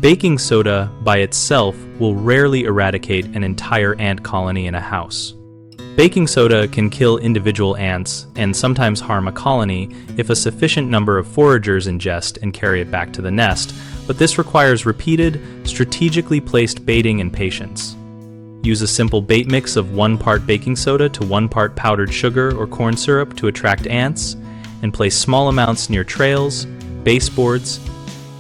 Baking soda by itself will rarely eradicate an entire ant colony in a house. Baking soda can kill individual ants and sometimes harm a colony if a sufficient number of foragers ingest and carry it back to the nest, but this requires repeated, strategically placed baiting and patience. Use a simple bait mix of 1 part baking soda to 1 part powdered sugar or corn syrup to attract ants, and place small amounts near trails, baseboards,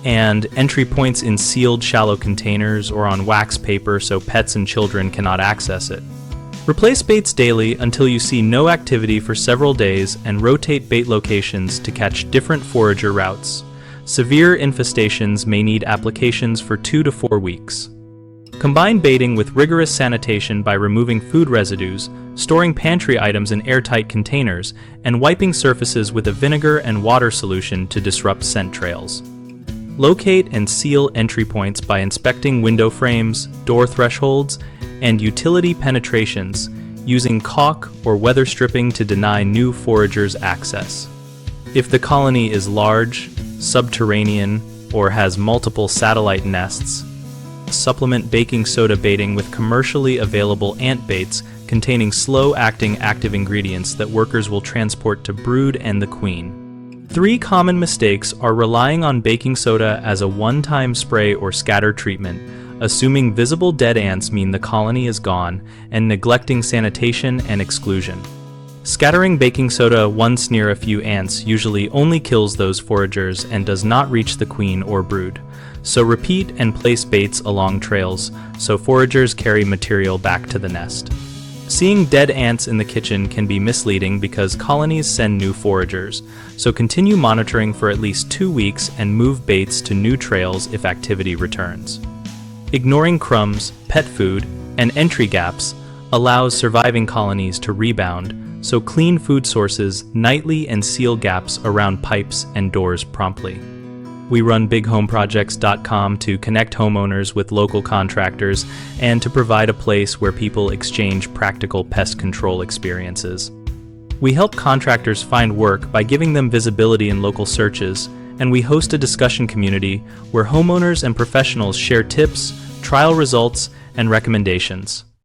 and entry points in sealed shallow containers or on wax paper so pets and children cannot access it. Replace baits daily until you see no activity for several days and rotate bait locations to catch different forager routes. Severe infestations may need applications for 2 to 4 weeks. Combine baiting with rigorous sanitation by removing food residues, storing pantry items in airtight containers, and wiping surfaces with a vinegar and water solution to disrupt scent trails. Locate and seal entry points by inspecting window frames, door thresholds, and utility penetrations, using caulk or weather stripping to deny new foragers access. If the colony is large, subterranean, or has multiple satellite nests, supplement baking soda baiting with commercially available ant baits containing slow-acting active ingredients that workers will transport to brood and the queen. 3 common mistakes are relying on baking soda as a one-time spray or scatter treatment, assuming visible dead ants mean the colony is gone, and neglecting sanitation and exclusion. Scattering baking soda once near a few ants usually only kills those foragers and does not reach the queen or brood. So repeat and place baits along trails so foragers carry material back to the nest. Seeing dead ants in the kitchen can be misleading because colonies send new foragers, so continue monitoring for at least 2 weeks and move baits to new trails if activity returns. Ignoring crumbs, pet food, and entry gaps allows surviving colonies to rebound, so clean food sources nightly and seal gaps around pipes and doors promptly. We run bighomeprojects.com to connect homeowners with local contractors and to provide a place where people exchange practical pest control experiences. We help contractors find work by giving them visibility in local searches, and we host a discussion community where homeowners and professionals share tips, trial results, and recommendations.